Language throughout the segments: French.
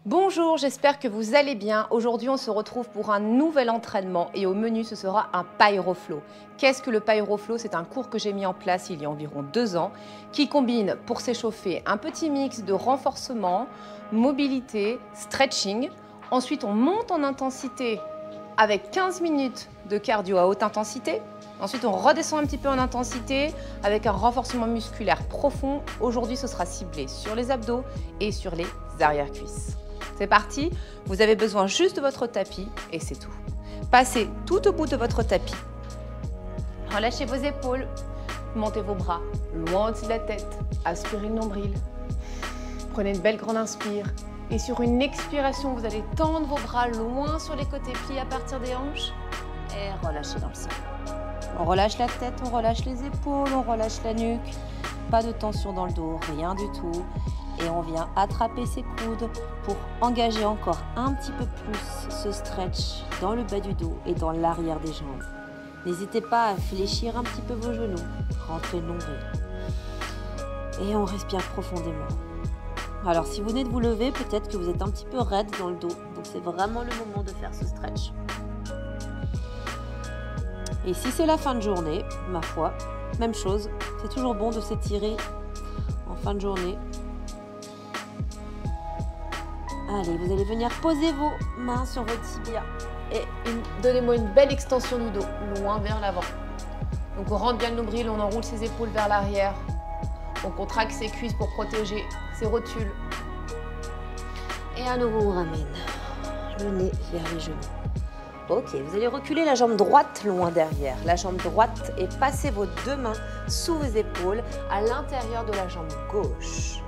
Bonjour, j'espère que vous allez bien. Aujourd'hui, on se retrouve pour un nouvel entraînement et au menu, ce sera un Pyroflow. Qu'est-ce que le Pyroflow? C'est un cours que j'ai mis en place il y a environ 2 ans qui combine pour s'échauffer un petit mix de renforcement, mobilité, stretching. Ensuite, on monte en intensité avec 15 minutes de cardio à haute intensité. Ensuite, on redescend un petit peu en intensité avec un renforcement musculaire profond. Aujourd'hui, ce sera ciblé sur les abdos et sur les arrière-cuisses. C'est parti, vous avez besoin juste de votre tapis et c'est tout. Passez tout au bout de votre tapis. Relâchez vos épaules, montez vos bras loin au-dessus de la tête, aspirez le nombril. Prenez une belle grande inspire et sur une expiration, vous allez tendre vos bras loin sur les côtés, pliés à partir des hanches et relâchez dans le ciel. On relâche la tête, on relâche les épaules, on relâche la nuque. Pas de tension dans le dos, rien du tout. Et on vient attraper ses coudes pour engager encore un petit peu plus ce stretch dans le bas du dos et dans l'arrière des jambes. N'hésitez pas à fléchir un petit peu vos genoux, rentrez le nombril. Et on respire profondément. Alors si vous venez de vous lever, peut-être que vous êtes un petit peu raide dans le dos. Donc c'est vraiment le moment de faire ce stretch. Et si c'est la fin de journée, ma foi, même chose, c'est toujours bon de s'étirer en fin de journée. Allez, vous allez venir poser vos mains sur votre tibia et donnez-moi une belle extension du dos, loin vers l'avant. Donc on rentre bien le nombril, on enroule ses épaules vers l'arrière. On contracte ses cuisses pour protéger ses rotules. Et à nouveau, on ramène le nez vers les genoux. Ok, vous allez reculer la jambe droite loin derrière, la jambe droite et passez vos 2 mains sous vos épaules à l'intérieur de la jambe gauche.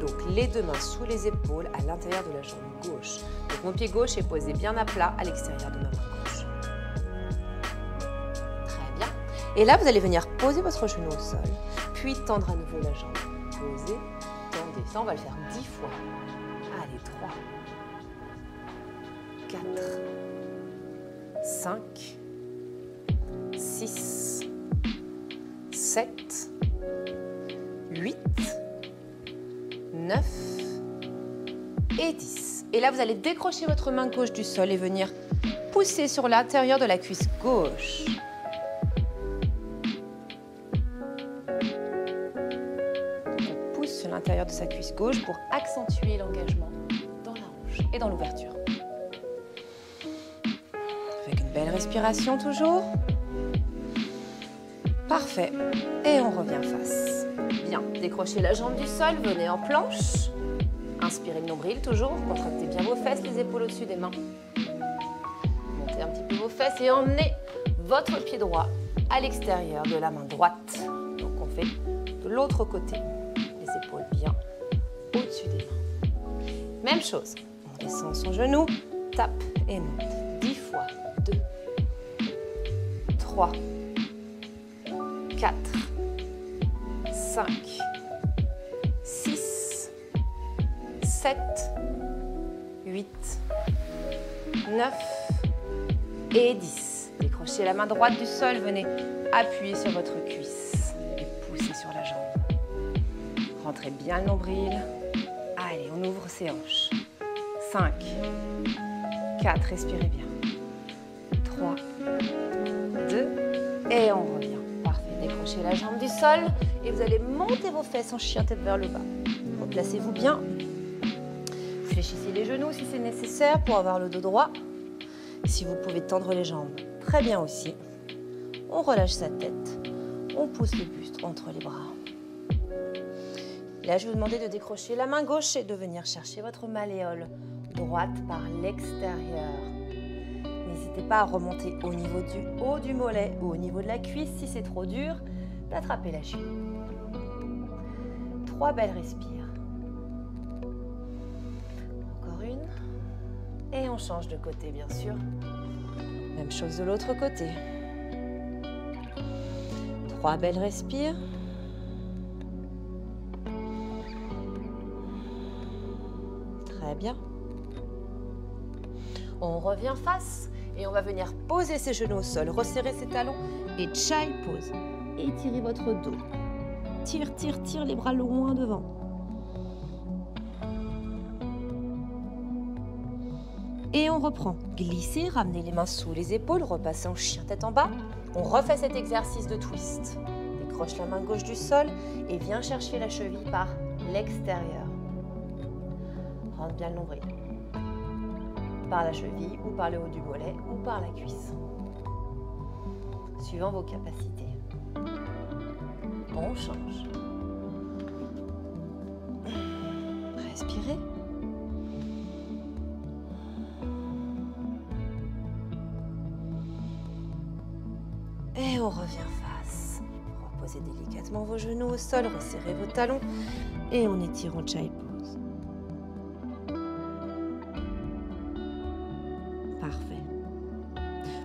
Donc les 2 mains sous les épaules à l'intérieur de la jambe gauche. Donc mon pied gauche est posé bien à plat à l'extérieur de ma main gauche. Très bien. Et là, vous allez venir poser votre genou au sol, puis tendre à nouveau la jambe. Posez, tendez. Ça, on va le faire 10 fois. Allez, 3, 4, 5, 6, 7, 8, 9 et 10. Et là, vous allez décrocher votre main gauche du sol et venir pousser sur l'intérieur de la cuisse gauche. On pousse sur l'intérieur de sa cuisse gauche pour accentuer l'engagement dans la hanche et dans l'ouverture. Avec une belle respiration toujours. Parfait. Et on revient face. Bien, décrochez la jambe du sol, venez en planche. Inspirez le nombril toujours, contractez bien vos fesses, les épaules au-dessus des mains. Montez un petit peu vos fesses et emmenez votre pied droit à l'extérieur de la main droite. Donc on fait de l'autre côté, les épaules bien au-dessus des mains. Même chose, on descend son genou, tape et monte. 10 fois, 2, 3, 4, 5, 6, 7, 8, 9 et 10. Décrochez la main droite du sol, venez appuyer sur votre cuisse et poussez sur la jambe. Rentrez bien le nombril. Allez, on ouvre ses hanches. 5, 4, respirez bien. 3, 2 et on revient. Décrochez la jambe du sol et vous allez monter vos fesses en chien tête vers le bas. Replacez-vous bien. Fléchissez les genoux si c'est nécessaire pour avoir le dos droit. Si vous pouvez tendre les jambes, très bien aussi. On relâche sa tête. On pousse le buste entre les bras. Là, je vais vous demander de décrocher la main gauche et de venir chercher votre malléole droite par l'extérieur. N'hésitez pas à remonter au niveau du haut du mollet ou au niveau de la cuisse si c'est trop dur, d'attraper la cheville. 3 belles respires. Encore une. Et on change de côté, bien sûr. Même chose de l'autre côté. 3 belles respires. Très bien. On revient face. Et on va venir poser ses genoux au sol, resserrer ses talons et child pose. Étirez votre dos. Tire les bras loin devant. Et on reprend. Glissez, ramenez les mains sous les épaules, repassez en chien tête en bas. On refait cet exercice de twist. Décroche la main gauche du sol et viens chercher la cheville par l'extérieur. Rentre bien le nombril. Par la cheville ou par le haut du mollet ou par la cuisse. Suivant vos capacités. On change. Respirez. Et on revient face. Reposez délicatement vos genoux au sol, resserrez vos talons et on étire en Child Pose. Parfait.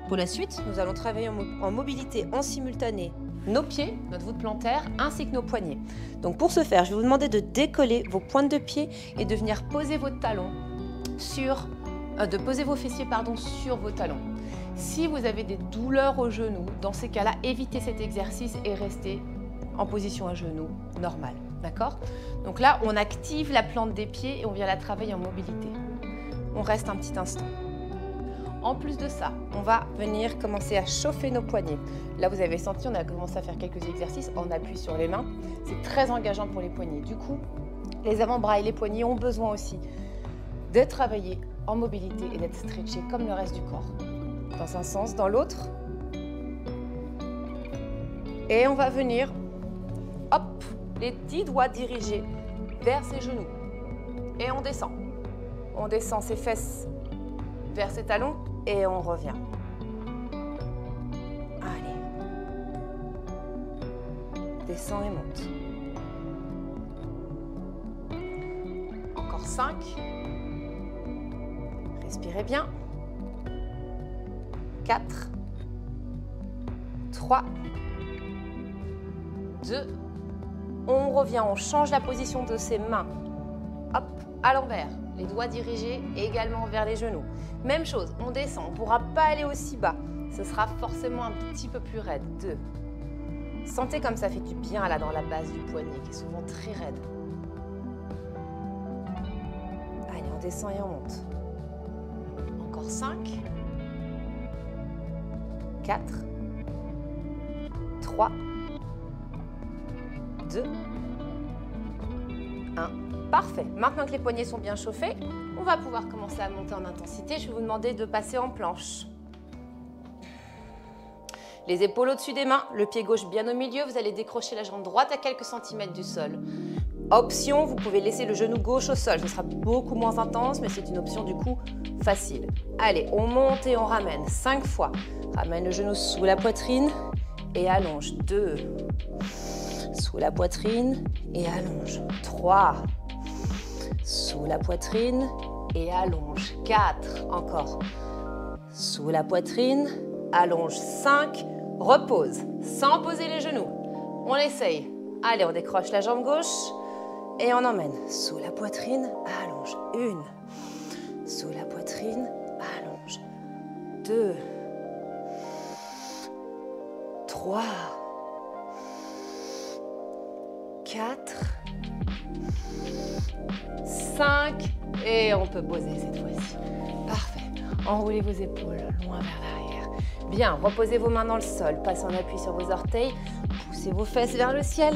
Pour la suite, nous allons travailler en mobilité en simultané nos pieds, notre voûte plantaire, ainsi que nos poignets. Donc pour ce faire, je vais vous demander de décoller vos pointes de pied et de venir poser vos talons de poser vos fessiers sur vos talons. Si vous avez des douleurs au genou, dans ces cas-là, évitez cet exercice et restez en position à genoux normale. D'accord? Donc là, on active la plante des pieds et on vient la travailler en mobilité. On reste un petit instant. En plus de ça, on va venir commencer à chauffer nos poignets. Là, vous avez senti, on a commencé à faire quelques exercices en appui sur les mains. C'est très engageant pour les poignets. Du coup, les avant-bras et les poignets ont besoin aussi d'être travaillés en mobilité et d'être stretchés comme le reste du corps. Dans un sens, dans l'autre. Et on va venir, hop, les petits doigts dirigés vers ses genoux. Et on descend. On descend ses fesses vers ses talons et on revient. Allez. Descend et monte. Encore 5. Respirez bien. 4. 3. 2. On revient, on change la position de ses mains. Hop, à l'envers. Les doigts dirigés également vers les genoux. Même chose, on descend, on ne pourra pas aller aussi bas. Ce sera forcément un petit peu plus raide. 2. Sentez comme ça fait du bien là dans la base du poignet qui est souvent très raide. Allez, on descend et on monte. Encore 5. 4. 3. 2. 1. Parfait. Maintenant que les poignets sont bien chauffés, on va pouvoir commencer à monter en intensité. Je vais vous demander de passer en planche. Les épaules au-dessus des mains, le pied gauche bien au milieu. Vous allez décrocher la jambe droite à quelques centimètres du sol. Option, vous pouvez laisser le genou gauche au sol. Ce sera beaucoup moins intense, mais c'est une option du coup facile. Allez, on monte et on ramène 5 fois. Ramène le genou sous la poitrine et allonge. 2. Sous la poitrine et allonge. 3. Sous la poitrine et allonge. 4. Encore. Sous la poitrine, allonge. 5. Repose, sans poser les genoux. On essaye. Allez, on décroche la jambe gauche et on emmène. Sous la poitrine, allonge. 1. Sous la poitrine, allonge. 2. 3. 4. 5. Et on peut poser cette fois-ci. Parfait. Enroulez vos épaules loin vers l'arrière. Bien, reposez vos mains dans le sol. Passez en appui sur vos orteils. Poussez vos fesses vers le ciel.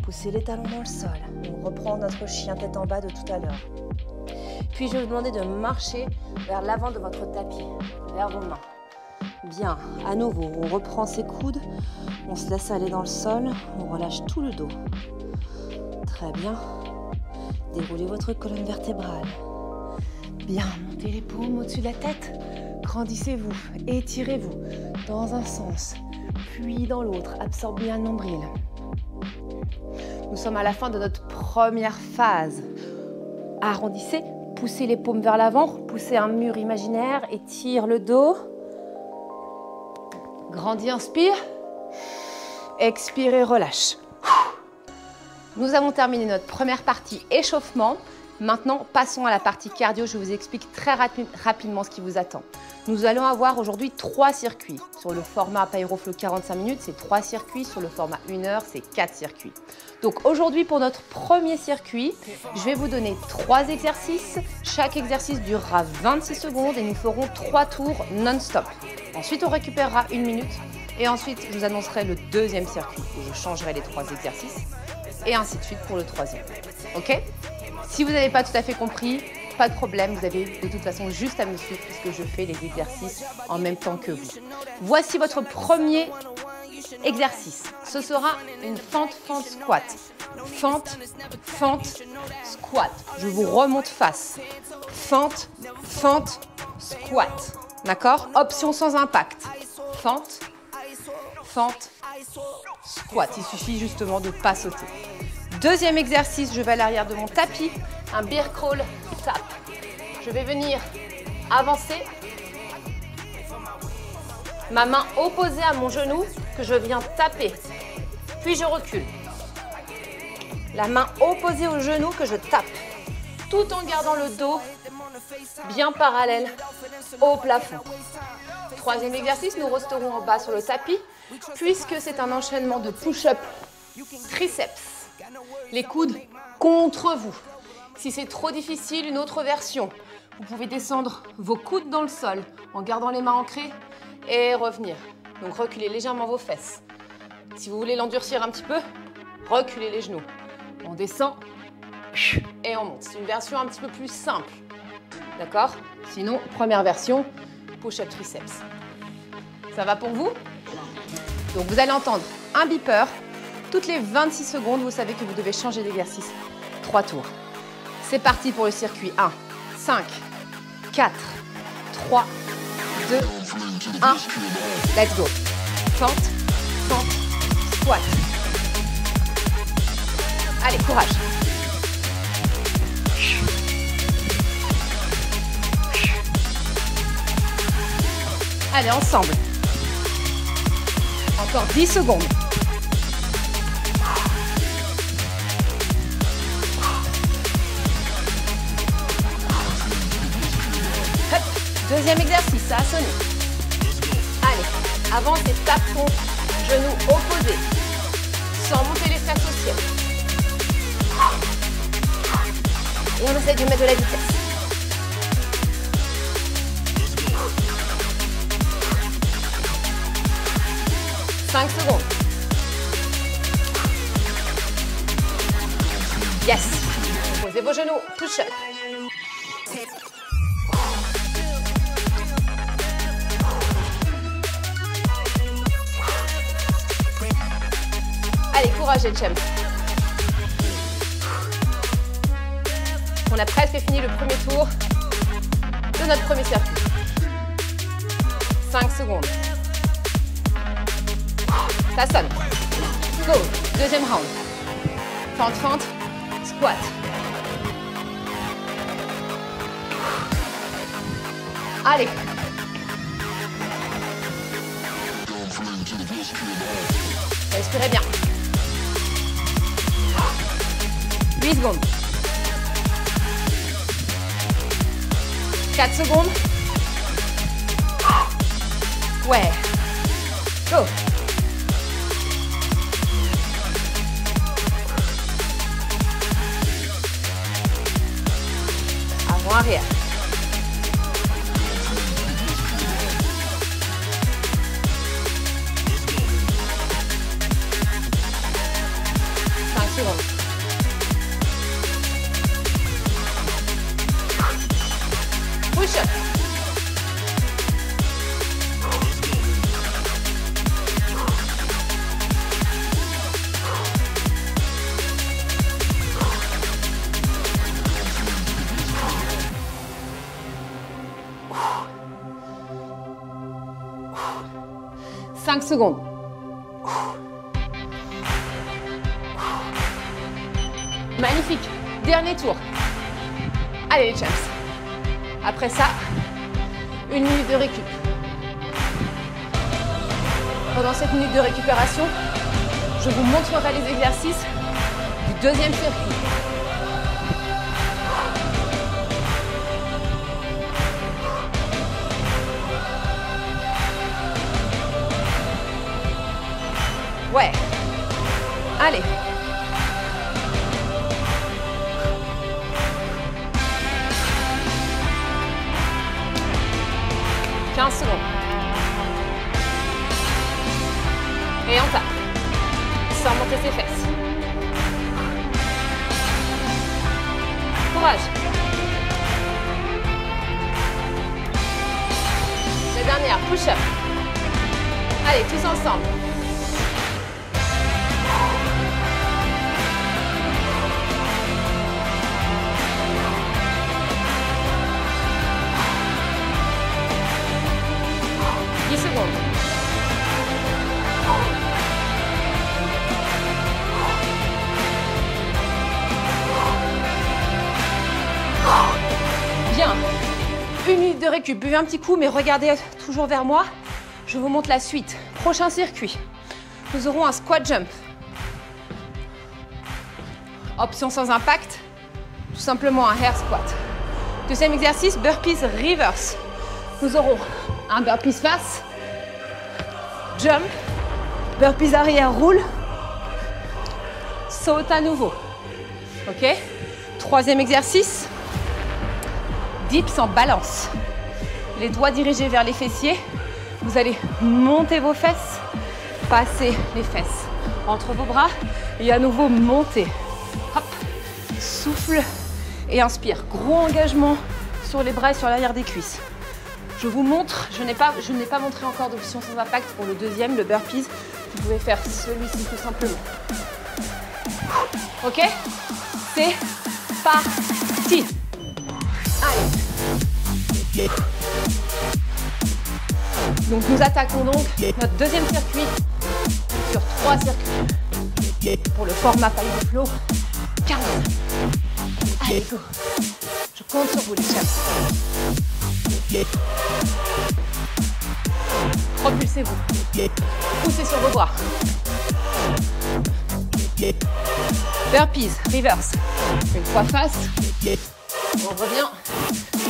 Poussez les talons dans le sol. On reprend notre chien tête en bas de tout à l'heure. Puis je vais vous demander de marcher vers l'avant de votre tapis, vers vos mains. Bien, à nouveau, on reprend ses coudes. On se laisse aller dans le sol. On relâche tout le dos. Très bien. Déroulez votre colonne vertébrale. Bien, montez les paumes au-dessus de la tête. Grandissez-vous, étirez-vous dans un sens, puis dans l'autre. Absorbez bien le nombril. Nous sommes à la fin de notre première phase. Arrondissez, poussez les paumes vers l'avant, poussez un mur imaginaire, étire le dos. Grandis, inspire. Expirez, relâche. Nous avons terminé notre première partie échauffement. Maintenant, passons à la partie cardio. Je vous explique très rapidement ce qui vous attend. Nous allons avoir aujourd'hui 3 circuits. Sur le format PyroFlow 45 minutes, c'est 3 circuits. Sur le format 1 heure, c'est 4 circuits. Donc aujourd'hui, pour notre premier circuit, je vais vous donner 3 exercices. Chaque exercice durera 26 secondes et nous ferons 3 tours non-stop. Ensuite, on récupérera 1 minute et ensuite, je vous annoncerai le deuxième circuit où je changerai les 3 exercices et ainsi de suite pour le troisième. Ok? Si vous n'avez pas tout à fait compris, pas de problème, vous avez de toute façon juste à me suivre puisque je fais les exercices en même temps que vous. Voici votre premier exercice. Ce sera une fente squat. Fente, squat. Je vous remonte face. Fente, squat. D'accord? Option sans impact. Fente, squat. Il suffit justement de ne pas sauter. Deuxième exercice, je vais à l'arrière de mon tapis. Un bear crawl tap. Je vais venir avancer. Ma main opposée à mon genou que je viens taper. Puis je recule. La main opposée au genou que je tape. Tout en gardant le dos bien parallèle au plafond. Troisième exercice, nous resterons en bas sur le tapis puisque c'est un enchaînement de push-up triceps. Les coudes contre vous. Si c'est trop difficile, une autre version. Vous pouvez descendre vos coudes dans le sol en gardant les mains ancrées et revenir. Donc reculez légèrement vos fesses. Si vous voulez l'endurcir un petit peu, reculez les genoux. On descend et on monte. C'est une version un petit peu plus simple. D'accord? Sinon, première version, push-up triceps. Ça va pour vous? Donc vous allez entendre un beeper. Toutes les 26 secondes, vous savez que vous devez changer d'exercice. 3 tours. C'est parti pour le circuit. 1, 5, 4, 3, 2, 1. Let's go. Fente, squat. Allez, courage. Allez, ensemble. Encore 10 secondes. Hop. Deuxième exercice, ça a sonné. Allez, avance et tape ton genou opposé. Sans monter les fesses au ciel. Et on essaie de mettre de la vitesse. Cinq secondes. Yes. Posez vos genoux. Push up. Allez, courage les champs. On a presque fini le premier tour de notre premier circuit. 5 secondes. Ça sonne. Go. Deuxième round. Fente, squat. Allez. Respirez bien. 8 secondes. 4 secondes. Ouais. Go. Avant, arrière. Push up. Cinq secondes. Magnifique. Dernier tour. Allez les champs. Après ça, 1 minute de récup. Pendant cette minute de récupération, je vous montrerai les exercices du deuxième circuit. Ouais. Allez. 15 secondes. Et on tape. Sans monter ses fesses. Courage. La dernière, push-up. Allez, tous ensemble. Bien. 1 minute de récup. Buvez un petit coup, mais regardez toujours vers moi. Je vous montre la suite. Prochain circuit. Nous aurons un squat jump. Option sans impact. Tout simplement un air squat. Deuxième exercice, burpees reverse. Nous aurons un burpees face, jump, burpees arrière roule, saute à nouveau. Ok? Troisième exercice, dips en balance. Les doigts dirigés vers les fessiers. Vous allez monter vos fesses, passer les fesses entre vos bras et à nouveau monter. Hop, souffle et inspire. Gros engagement sur les bras et sur l'arrière des cuisses. Je vous montre, je n'ai pas montré encore d'option sans impact pour le deuxième, le burpees. Vous pouvez faire celui-ci tout simplement. Ok? C'est parti. Allez. Donc nous attaquons donc notre deuxième circuit sur 3 circuits. Pour le format Pyroflow, 15. Allez, go. Je compte sur vous les chaps. Propulsez-vous. Poussez sur vos bras. Burpees, reverse. Une fois face. On revient.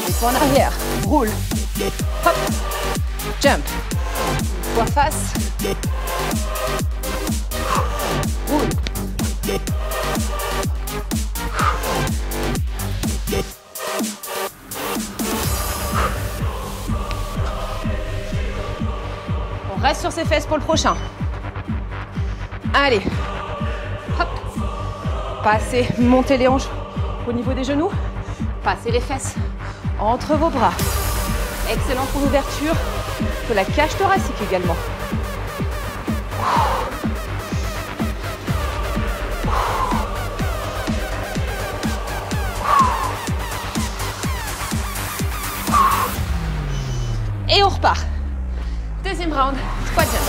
Une fois en arrière. Roule. Hop. Jump. Une fois face. Roule. On reste sur ses fesses pour le prochain. Allez. Hop. Passez, montez les hanches au niveau des genoux. Passez les fesses entre vos bras. Excellent pour l'ouverture de la cage thoracique également. Et on repart. Deuxième round, squat jump.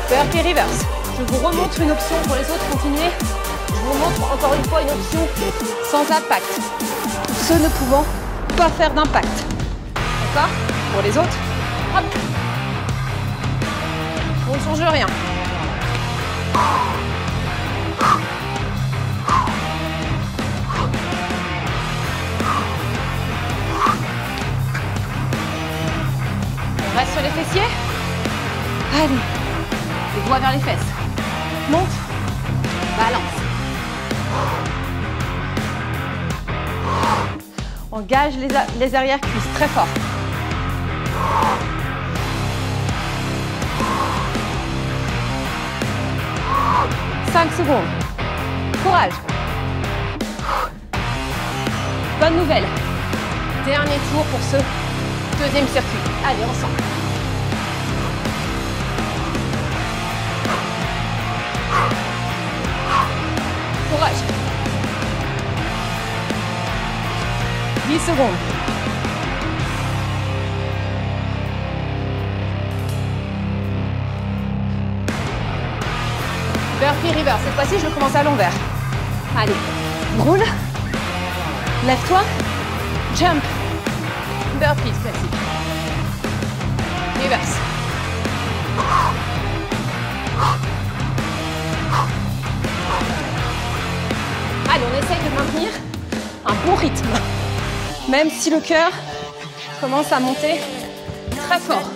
Burpee reverse. Je vous remontre une option pour les autres, continuez. Je vous montre encore une fois une option sans impact. Ceux ne pouvant pas faire d'impact. D'accord? Pour les autres, hop. On ne change rien. On reste sur les fessiers. Allez. Les doigts vers les fesses. Monte. Balance. Engage les arrières cuisses très fort. Cinq secondes. Courage. Bonne nouvelle. Dernier tour pour ce deuxième circuit. Allez, ensemble. Courage. 10 secondes. Burpee reverse. Cette fois-ci, je commence à l'envers. Allez. Roule. Lève-toi. Jump. Burpees, merci. Reverse. Allez, on essaye de maintenir un bon rythme, même si le cœur commence à monter très fort.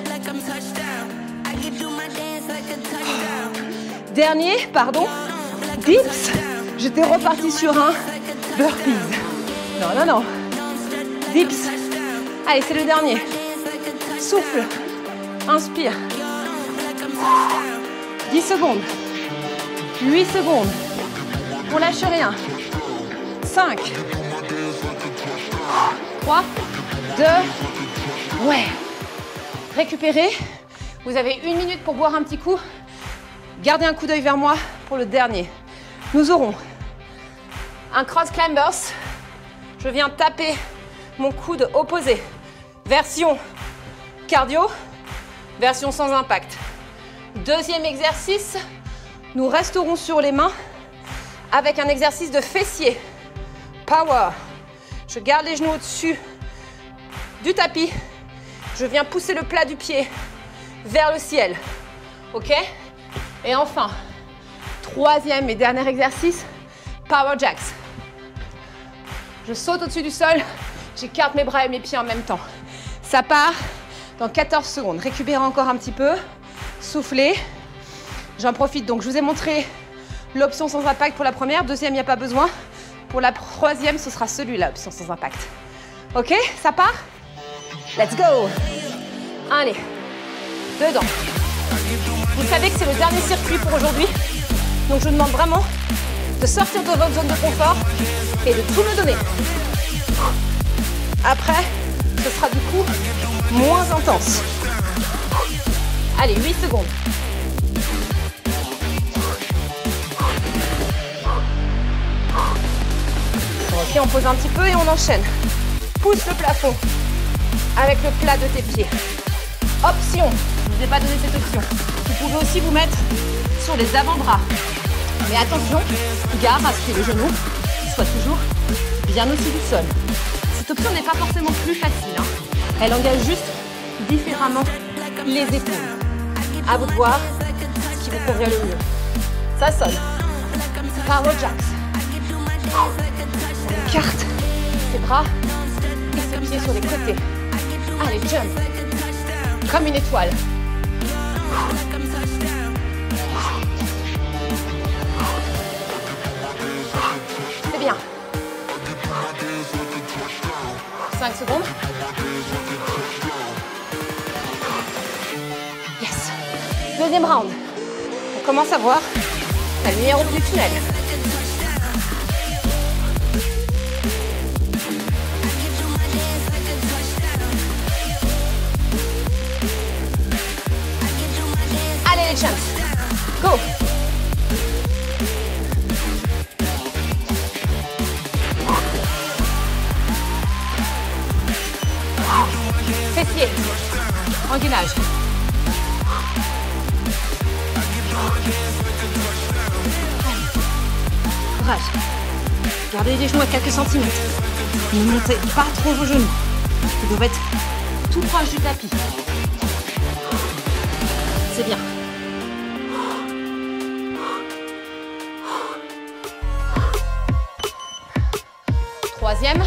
Dernier, pardon, dips. J'étais repartie sur un burpees. Non, non, non. Dips. Allez, c'est le dernier. Souffle. Inspire. 10 secondes. 8 secondes. On lâche rien. 5. 3. 2. Ouais. Récupérez. Vous avez 1 minute pour boire un petit coup. Gardez un coup d'œil vers moi pour le dernier. Nous aurons un cross climbers. Je viens taper mon coude opposé. Version cardio, version sans impact. Deuxième exercice, nous resterons sur les mains avec un exercice de fessier. Power. Je garde les genoux au-dessus du tapis. Je viens pousser le plat du pied vers le ciel. OK? Et enfin, troisième et dernier exercice, Power Jacks. Je saute au-dessus du sol, j'écarte mes bras et mes pieds en même temps. Ça part dans 14 secondes. Récupérez encore un petit peu, soufflez. J'en profite donc, je vous ai montré l'option sans impact pour la première. Deuxième, il n'y a pas besoin. Pour la troisième, ce sera celui-là, option sans impact. OK, ça part? Let's go! Allez, dedans. Vous savez que c'est le dernier circuit pour aujourd'hui. Donc je vous demande vraiment de sortir de votre zone de confort et de tout me donner. Après, ce sera du coup moins intense. Allez, 8 secondes. Ok, on pose un petit peu et on enchaîne. Pousse le plafond avec le plat de tes pieds. Option, je ne vous ai pas donné cette option. Vous pouvez aussi vous mettre sur les avant-bras. Mais attention, gare à ce que les genoux soient toujours bien au-dessus du sol. Cette option n'est pas forcément plus facile. Elle engage juste différemment les épaules. À vous de voir ce qui vous convient le mieux. Ça sonne. Power Jacks. On écarte ses bras et ses pieds sur les côtés. Allez, jump. Comme une étoile. C'est bien. 5 secondes. Yes. Deuxième round. On commence à voir la lumière au bout du tunnel. Allez les champs. Go. Fessier. Engainage. Courage. Gardez les genoux à quelques centimètres. Ne montez pas trop vos genoux. Ils doivent être tout proches du tapis. C'est bien. Troisième.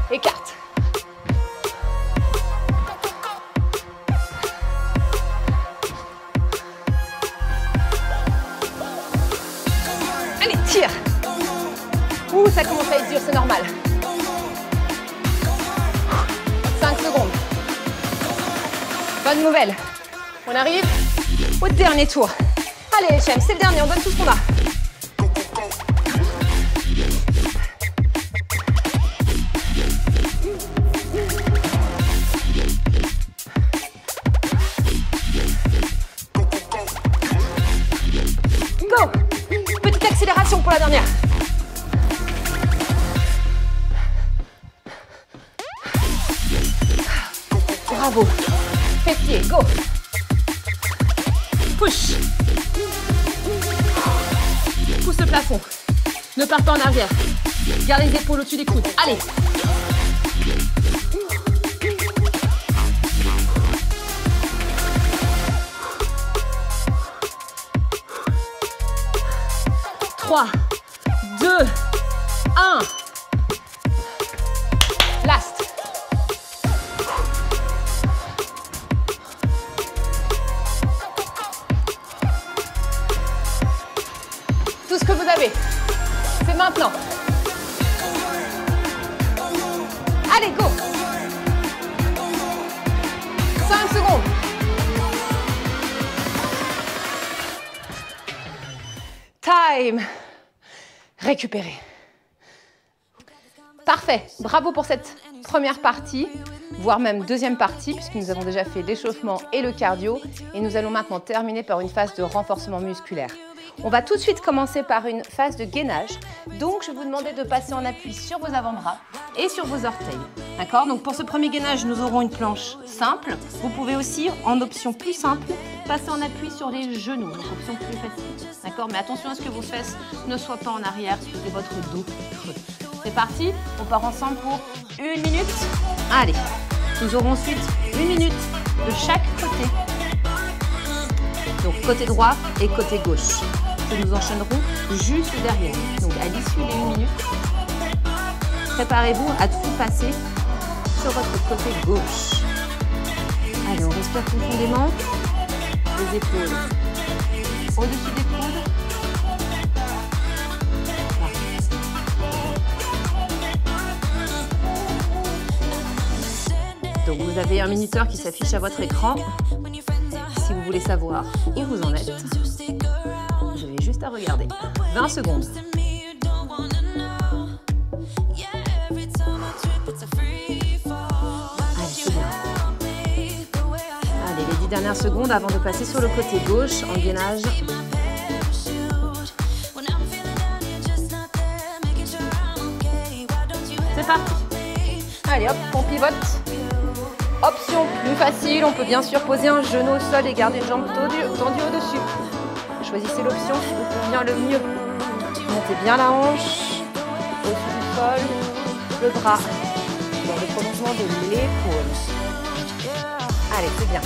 Écarte. Allez, tire. Ouh, ça commence à être dur, c'est normal. 5 secondes. Bonne nouvelle. On arrive au dernier tour. Allez, les champs, c'est le dernier, on donne tout ce qu'on a. Go! Petite accélération pour la dernière. Bravo. Fessier, go. Push. Pousse le plafond. Ne pars pas en arrière. Gardez les épaules au-dessus des coudes. Allez. Trois, 2, 1. Last. Tout ce que vous avez, c'est maintenant. Allez, go. 5 secondes. Time. Récupérer. Parfait. Bravo pour cette première partie, voire même deuxième partie, puisque nous avons déjà fait l'échauffement et le cardio. Et nous allons maintenant terminer par une phase de renforcement musculaire. On va tout de suite commencer par une phase de gainage. Donc, je vais vous demander de passer en appui sur vos avant-bras et sur vos orteils. D'accord? Donc, pour ce premier gainage, nous aurons une planche simple. Vous pouvez aussi, en option plus simple, passer en appui sur les genoux. Donc, option plus facile. D'accord? Mais attention à ce que vos fesses ne soient pas en arrière et votre dos creux. C'est parti? On part ensemble pour 1 minute. Allez. Nous aurons ensuite 1 minute de chaque côté. Donc, côté droit et côté gauche. Que nous enchaînerons juste derrière. Donc, à l'issue des 1 minute, préparez-vous à tout passer sur votre côté gauche. Allez, on respire profondément. Les épaules au-dessus des coudes. Donc, vous avez un minuteur qui s'affiche à votre écran. Si vous voulez savoir où vous en êtes, vous avez juste à regarder. 20 secondes. Allez, c'est bien. Allez, les 10 dernières secondes avant de passer sur le côté gauche en gainage. C'est parti. Allez, hop, on pivote. Option plus facile, on peut bien sûr poser un genou au sol et garder une jambe tendue au-dessus. Choisissez l'option qui vous convient le mieux. Montez bien la hanche, au-dessus du sol, le bras, dans le prolongement de l'épaule. Allez, c'est bien.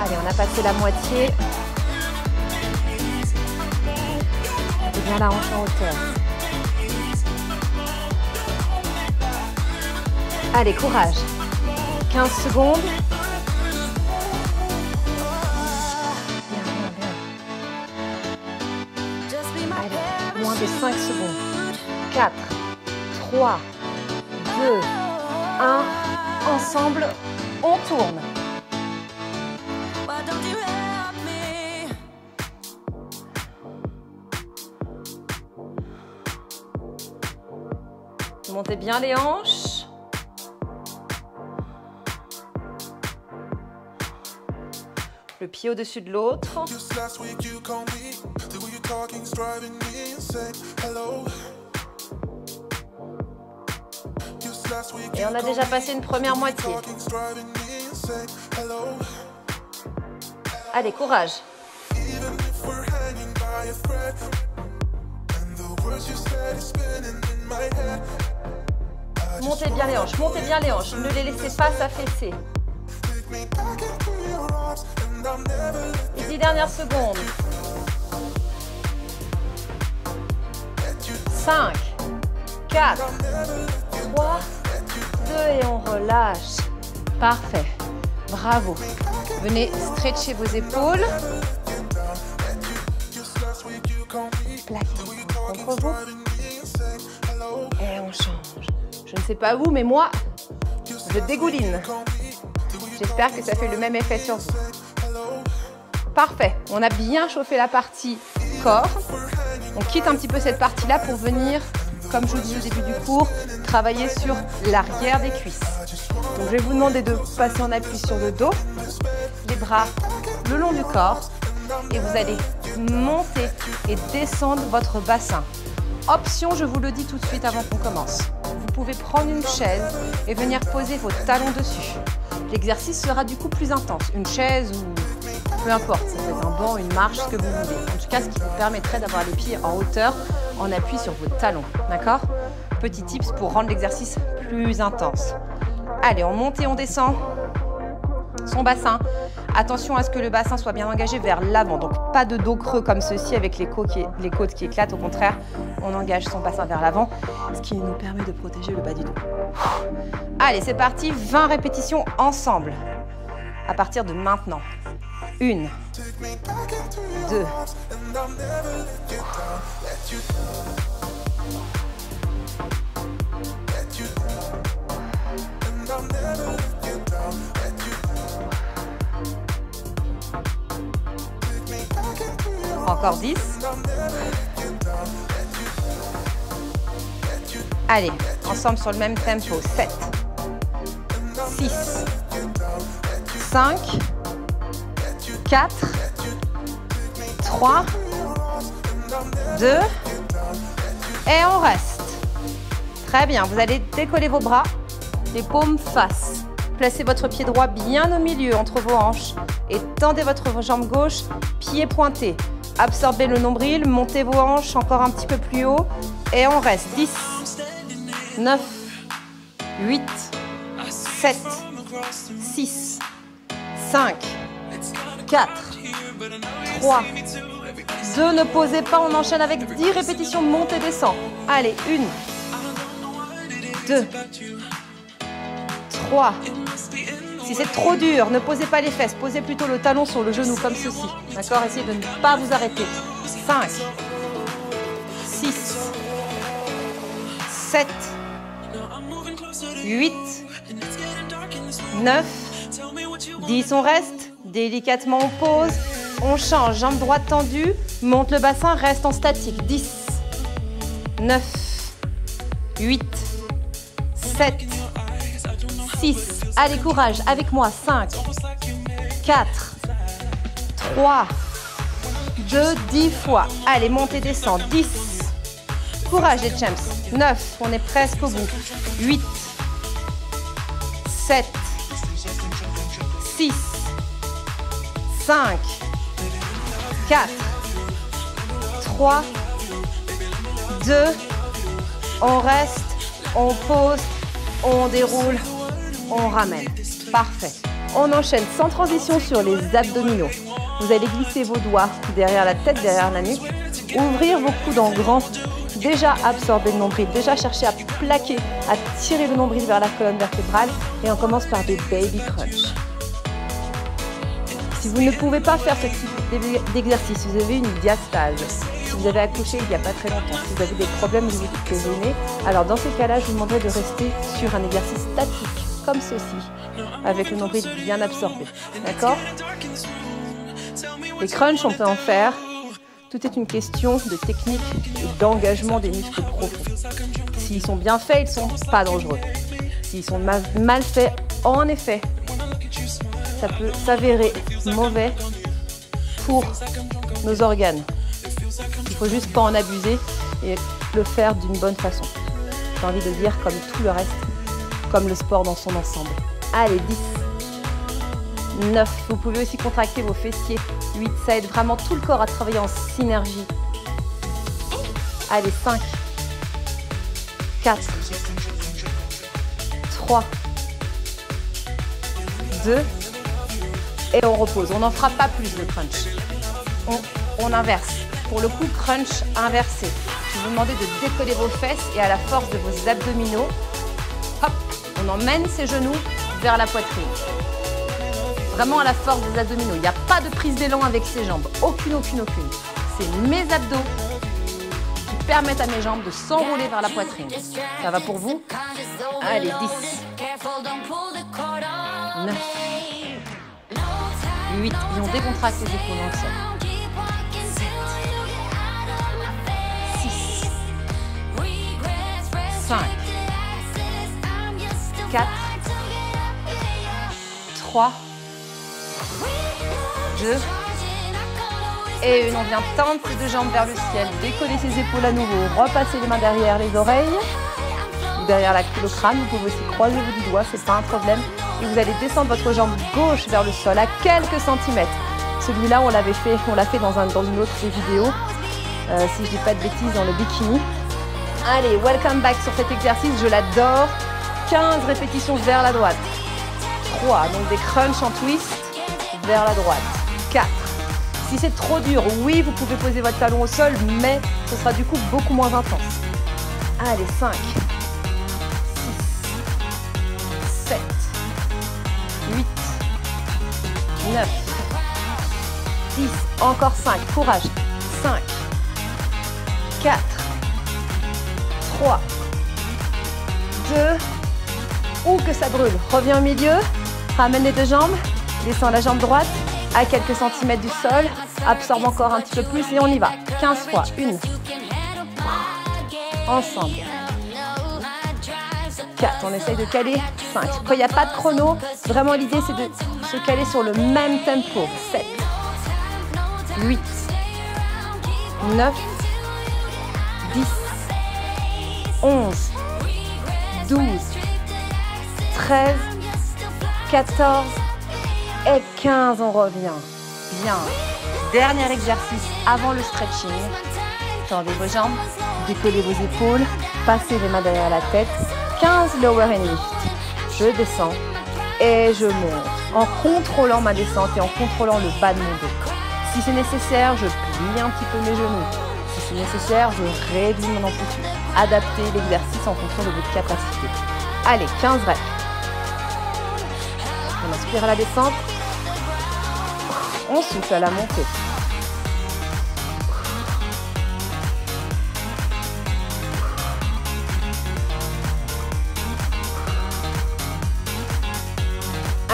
Allez, on a passé la moitié. Mettez bien la hanche en hauteur. Allez, courage. 15 secondes. Bien, bien, bien. Allez, moins de 5 secondes. 4, 3, 2, 1. Ensemble, on tourne. Montez bien les hanches. Le pied au-dessus de l'autre. Et on a déjà passé une première moitié. Allez, courage. Montez bien les hanches, montez bien les hanches. Ne les laissez pas s'affaisser. Les 10 dernières secondes. 5, 4, 3, 2 et on relâche. Parfait. Bravo. Venez stretcher vos épaules. Plaquez contre vous. Et on change. Je ne sais pas vous, mais moi, je dégouline. J'espère que ça fait le même effet sur vous. Parfait. On a bien chauffé la partie corps. On quitte un petit peu cette partie-là pour venir, comme je vous dis au début du cours, travailler sur l'arrière des cuisses. Donc, je vais vous demander de passer en appui sur le dos, les bras le long du corps, et vous allez monter et descendre votre bassin. Option, je vous le dis tout de suite avant qu'on commence. Vous pouvez prendre une chaise et venir poser vos talons dessus. L'exercice sera du coup plus intense. Une chaise ou peu importe, ça peut être un banc, une marche, ce que vous voulez. En tout cas, ce qui vous permettrait d'avoir les pieds en hauteur, en appui sur vos talons. D'accord? Petit tips pour rendre l'exercice plus intense. Allez, on monte et on descend son bassin. Attention à ce que le bassin soit bien engagé vers l'avant. Donc, pas de dos creux comme ceci avec les côtes qui éclatent. Au contraire, on engage son bassin vers l'avant, ce qui nous permet de protéger le bas du dos. Allez, c'est parti. 20 répétitions ensemble. À partir de maintenant. 1, 2, 10. Allez, ensemble sur le même tempo. 7, 6, 5, 4, 3, 2, et on reste. Très bien, vous allez décoller vos bras, les paumes face. Placez votre pied droit bien au milieu entre vos hanches et tendez votre jambe gauche, pied pointé. Absorbez le nombril, montez vos hanches encore un petit peu plus haut et on reste. 10, 9, 8, 7, 6, 5, 4, 3, 2, ne posez pas, on enchaîne avec 10 répétitions, monte et descend. Allez, 1, 2, 3. Si c'est trop dur, ne posez pas les fesses, posez plutôt le talon sur le genou comme ceci. D'accord? Essayez de ne pas vous arrêter. 5, 6, 7, 8, 9, 10. On reste. Délicatement, on pose. On change. Jambe droite tendue. Monte le bassin, reste en statique. 10, 9, 8, 7, 6. Allez, courage, avec moi. 5, 4, 3, 2, 10 fois. Allez, montez, descend. 10. Courage les champs. 9, on est presque au bout. 8, 7, 6, 5, 4, 3, 2, on reste, on pose, on déroule, on ramène. Parfait. On enchaîne sans transition sur les abdominaux. Vous allez glisser vos doigts derrière la tête, derrière la nuque, ouvrir vos coudes en grand, déjà absorber le nombril, déjà chercher à plaquer, à tirer le nombril vers la colonne vertébrale et on commence par des baby crunch. Si vous ne pouvez pas faire ce type d'exercice, si vous avez une diastase, si vous avez accouché il n'y a pas très longtemps, si vous avez des problèmes au niveau du périnée, alors dans ces cas-là, je vous demanderai de rester sur un exercice statique, comme ceci, avec le nombril bien absorbé. D'accord? Les crunchs, on peut en faire. Tout est une question de technique et d'engagement des muscles profonds. S'ils sont bien faits, ils ne sont pas dangereux. S'ils sont mal faits, en effet, ça peut s'avérer mauvais pour nos organes. Il ne faut juste pas en abuser et le faire d'une bonne façon. J'ai envie de dire comme tout le reste, comme le sport dans son ensemble. Allez, 10, 9. Vous pouvez aussi contracter vos fessiers. 8, ça aide vraiment tout le corps à travailler en synergie. Allez, 5, 4, 3, 2, et on repose. On n'en fera pas plus de crunch. On inverse. Pour le coup, crunch inversé. Je vais vous demander de décoller vos fesses et à la force de vos abdominaux, hop, on emmène ses genoux vers la poitrine. Vraiment à la force des abdominaux. Il n'y a pas de prise d'élan avec ses jambes. Aucune. C'est mes abdos qui permettent à mes jambes de s'enrouler vers la poitrine. Ça va pour vous? Allez, 10, 9, 8. Et on décontracte les épaules dans le sol. 7, 6, 5, 4, 3, 2 et une. On vient tendre ses deux jambes vers le ciel, décoller ses épaules à nouveau, repasser les mains derrière les oreilles, ou derrière le crâne. Vous pouvez aussi croiser vos doigts, c'est pas un problème. Et vous allez descendre votre jambe gauche vers le sol à quelques centimètres. Celui-là, on l'a fait dans une autre vidéo, si je dis pas de bêtises, dans le bikini. Allez, welcome back sur cet exercice, je l'adore. 15 répétitions vers la droite. 3, donc des crunch en twist vers la droite. 4. Si c'est trop dur, oui, vous pouvez poser votre talon au sol, mais ce sera du coup beaucoup moins intense. Allez, 5, 6, 7, 8, 9, 10, encore 5, courage. 5, 4, 3, 2, ou que ça brûle. Reviens au milieu, ramène les deux jambes, descends la jambe droite à quelques centimètres du sol, absorbe encore un petit peu plus et on y va. 15 fois, 1, ensemble. 4, on essaye de caler. 5. Quand il n'y a pas de chrono, vraiment l'idée c'est de se caler sur le même tempo. 7, 8, 9, 10, 11, 12, 13, 14 et 15. On revient. Bien. Dernier exercice avant le stretching. Tendez vos jambes, décollez vos épaules, passez les mains derrière la tête. 15 lower and lift. Je descends et je monte en contrôlant ma descente et en contrôlant le bas de mon dos. Si c'est nécessaire, je plie un petit peu mes genoux. Si c'est nécessaire, je réduis mon amplitude. Adaptez l'exercice en fonction de votre capacité. Allez, 15 reps. On inspire à la descente. On souffle à la montée.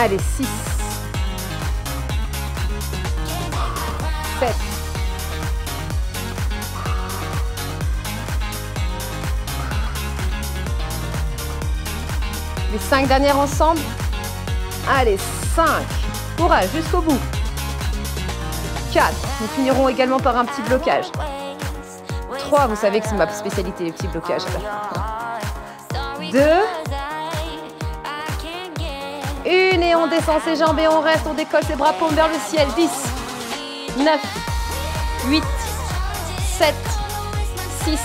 Allez, 6, 7, 5 dernières ensemble. Allez, 5. Courage, jusqu'au bout. 4. Nous finirons également par un petit blocage. 3. Vous savez que c'est ma spécialité, les petits blocages. 2. 1 et on descend ses jambes et on reste, on décolle ses bras, paumes vers le ciel. 10, 9, 8, 7, 6,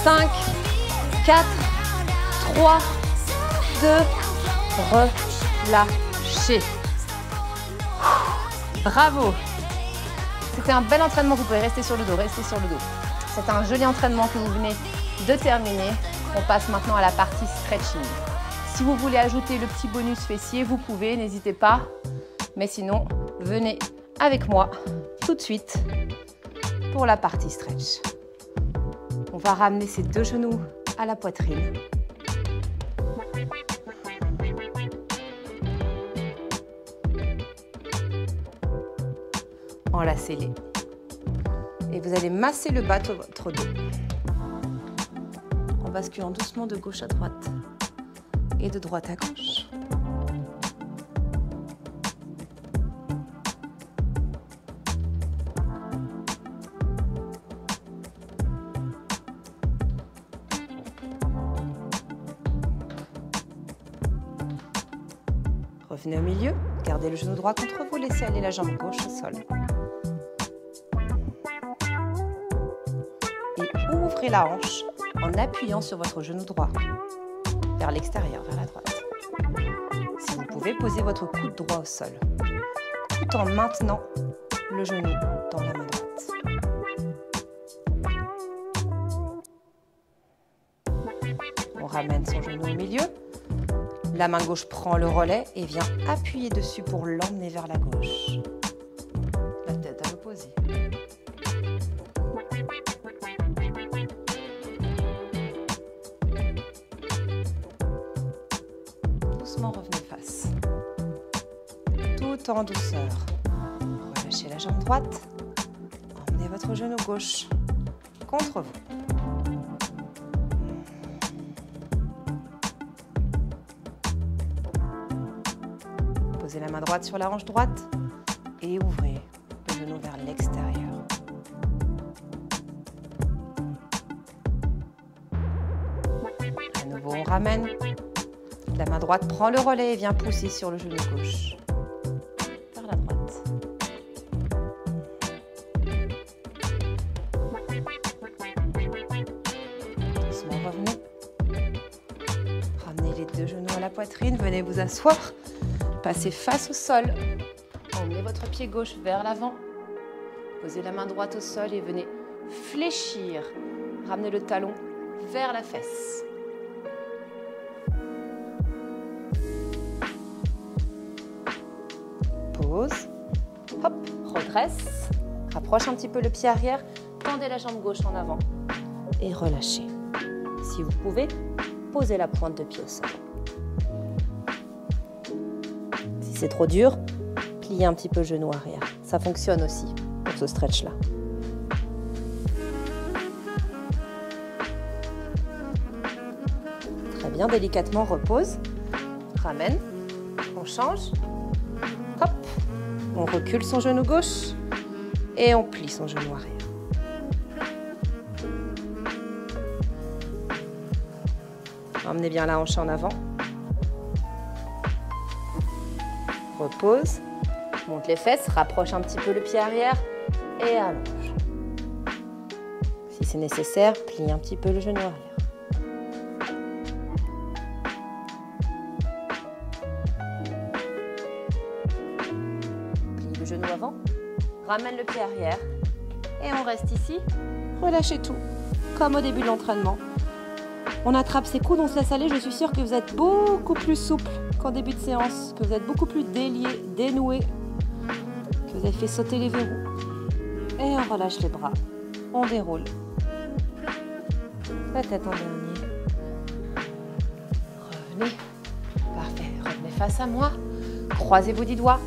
5, 4, 3, 2, relâchez. Bravo. C'était un bel entraînement, vous pouvez rester sur le dos, rester sur le dos. C'est un joli entraînement que vous venez de terminer. On passe maintenant à la partie stretching. Si vous voulez ajouter le petit bonus fessier, vous pouvez, n'hésitez pas. Mais sinon, venez avec moi tout de suite pour la partie stretch. On va ramener ces deux genoux à la poitrine. Enlacez-les. Et vous allez masser le bas de votre dos. En basculant doucement de gauche à droite et de droite à gauche. Revenez au milieu, gardez le genou droit contre vous, laissez aller la jambe gauche au sol. Et ouvrez la hanche en appuyant sur votre genou droit vers l'extérieur, vers la droite. Si vous pouvez, posez votre coude droit au sol, tout en maintenant le genou dans la main droite. On ramène son genou au milieu. La main gauche prend le relais et vient appuyer dessus pour l'emmener vers la gauche. La tête à l'opposé. Doucement, revenez face. Tout en douceur. Relâchez la jambe droite. Emmenez votre genou gauche contre vous. Posez la main droite sur la hanche droite et ouvrez le genou vers l'extérieur. À nouveau, ramène. La main droite prend le relais et vient pousser sur le genou gauche. Vers la droite. Doucement, revenez. Ramenez les deux genoux à la poitrine, venez vous asseoir. Passez face au sol. Emmenez votre pied gauche vers l'avant. Posez la main droite au sol et venez fléchir. Ramenez le talon vers la fesse. Pause. Hop, redresse. Rapproche un petit peu le pied arrière. Tendez la jambe gauche en avant. Et relâchez. Si vous pouvez, posez la pointe de pied au sol. Si c'est trop dur, pliez un petit peu le genou arrière. Ça fonctionne aussi pour ce stretch-là. Très bien, délicatement, repose. Ramène. On change. Hop. On recule son genou gauche. Et on plie son genou arrière. Emmenez bien la hanche en avant. Repose. Monte les fesses, rapproche un petit peu le pied arrière et allonge. Si c'est nécessaire, plie un petit peu le genou arrière. Plie le genou avant, ramène le pied arrière et on reste ici. Relâchez tout, comme au début de l'entraînement. On attrape ses coudes, on se laisse aller. Je suis sûre que vous êtes beaucoup plus souple qu'en début de séance, que vous êtes beaucoup plus délié, dénoué, que vous avez fait sauter les verrous. Et on relâche les bras. On déroule. La tête en dernier. Revenez. Parfait. Revenez face à moi. Croisez vos 10 doigts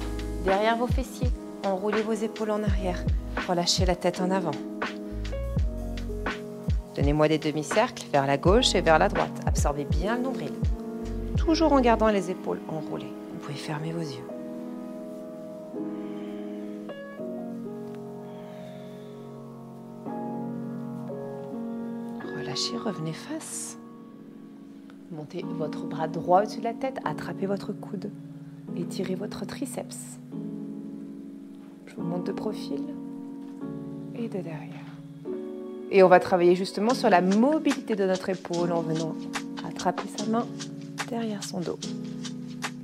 derrière vos fessiers. Enroulez vos épaules en arrière. Relâchez la tête en avant. Donnez-moi des demi-cercles vers la gauche et vers la droite. Absorbez bien le nombril. Toujours en gardant les épaules enroulées. Vous pouvez fermer vos yeux. Relâchez, revenez face. Montez votre bras droit au-dessus de la tête. Attrapez votre coude. Étirez votre triceps. Je vous monte de profil et de derrière. Et on va travailler justement sur la mobilité de notre épaule en venant attraper sa main derrière son dos.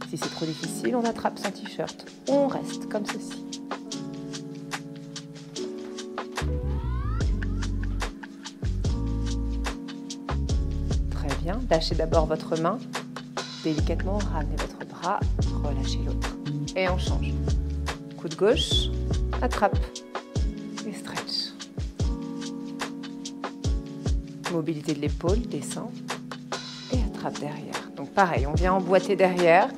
Si c'est trop difficile, on attrape son t-shirt. On reste comme ceci. Très bien. Lâchez d'abord votre main. Délicatement, ramenez votre bras. Relâchez l'autre. Et on change. Coude gauche. Attrape. Et stretch. Mobilité de l'épaule, descend et attrape derrière. Donc pareil, on vient emboîter derrière.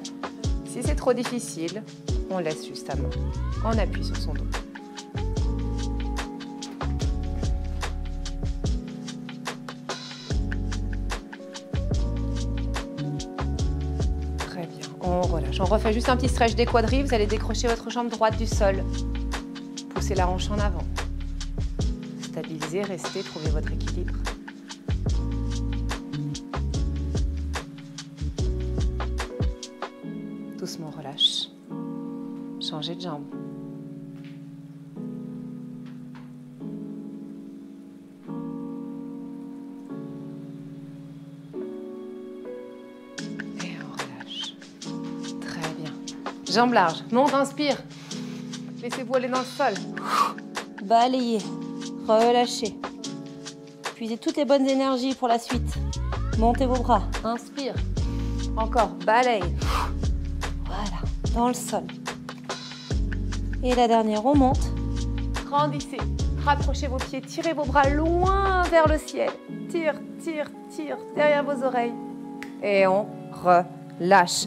Si c'est trop difficile, on laisse juste la main. On appuie sur son dos. Très bien, on relâche. On refait juste un petit stretch des quadris. Vous allez décrocher votre jambe droite du sol. Poussez la hanche en avant. Stabilisez, restez, trouvez votre équilibre. Doucement, relâche. Changez de jambe. Et on relâche. Très bien. Jambes larges. Monte, inspire. Laissez-vous aller dans le sol. Balayez. Relâchez. Puisez toutes les bonnes énergies pour la suite. Montez vos bras. Inspire. Encore. Balaye. Voilà, dans le sol. Et la dernière, on monte. Grandissez, rapprochez vos pieds, tirez vos bras loin vers le ciel. Tire, tire, tire, derrière vos oreilles. Et on relâche.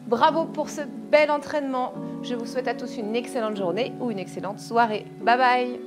Bravo pour ce bel entraînement. Je vous souhaite à tous une excellente journée ou une excellente soirée. Bye bye.